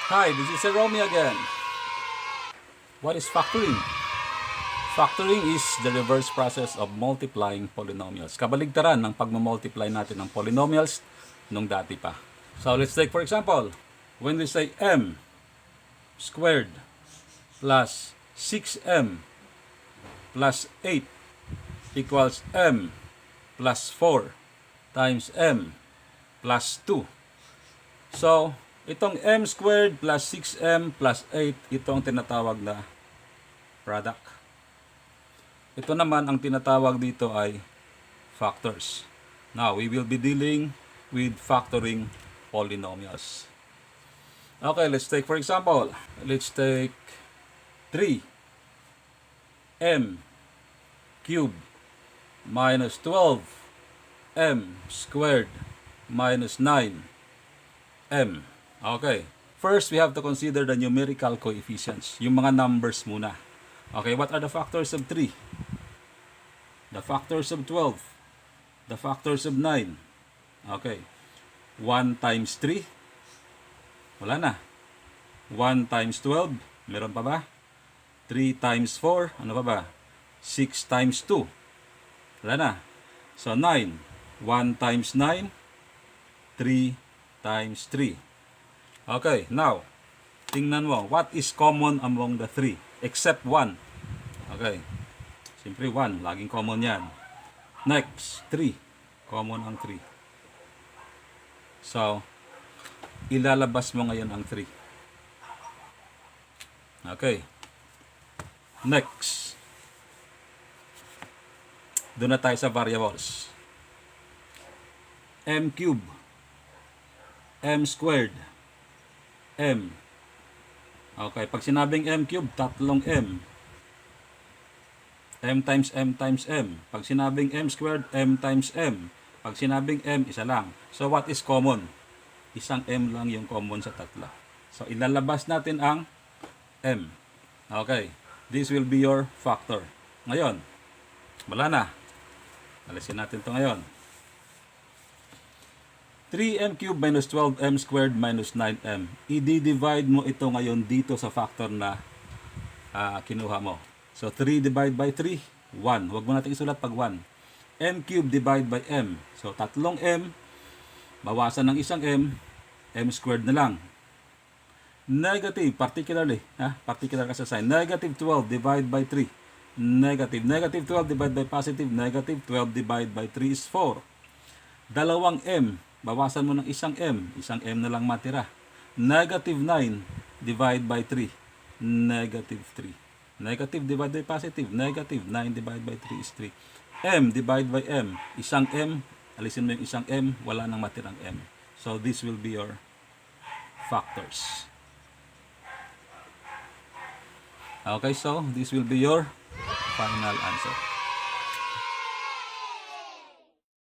Hi, this is Romy again. What is factoring? Factoring is the reverse process of multiplying polynomials. Kabaligtaran ng pagmamultiply natin ng polynomials nung dati pa. So let's take for example, when we say m squared plus 6m plus 8 equals m plus 4 times m plus 2. So, itong m squared plus 6m plus 8, ito ang tinatawag na product. Ito naman ang tinatawag dito ay factors. Now, we will be dealing with factoring polynomials. Okay, let's take for example, let's take 3m cubed minus 12m squared minus 9m. Okay. First, we have to consider the numerical coefficients. Yung mga numbers muna. Okay, what are the factors of 3? The factors of 12. The factors of 9. Okay. 1 times 3. Wala na. 1 times 12. Meron pa ba? 3 times 4. Ano pa ba? 6 times 2. Wala na. So, 9. 1 times 9. 3 times 3. Okay, now, tingnan mo, what is common among the 3? Except 1. Okay, siyempre 1, laging common yan. Next, 3. Common ang 3. So, ilalabas mo ngayon ang 3. Okay. Next. Doon na tayo sa variables. M cubed, m squared, m. Okay, pag sinabing m cubed, tatlong m. M times m times m. Pag sinabing m squared, m times m. Pag sinabing m, isa lang. So what is common? Isang m lang yung common sa tatlo. So ilalabas natin ang m. Okay, this will be your factor. Ngayon, wala na. Alisin natin ito ngayon. 3m cubed minus 12m squared minus 9m. I-divide mo ito ngayon dito sa factor na kinuha mo. So, 3 divide by 3, 1. Huwag mo natin isulat pag 1. m cubed divide by m. So, tatlong m, bawasan ng isang m squared na lang. Negative, particularly, particular ka sa sign. Negative 12 divide by 3. Negative. Negative 12 divide by positive. Negative 12 divide by 3 is 4. Dalawang m. Bawasan mo ng isang m na lang matira. Negative 9 divide by 3. Negative 3. Negative divide by positive. Negative 9 divide by 3 is 3. M divide by m. Isang m, alisin mo yung isang m, wala nang matirang m. So this will be your factors. Okay, so this will be your final answer.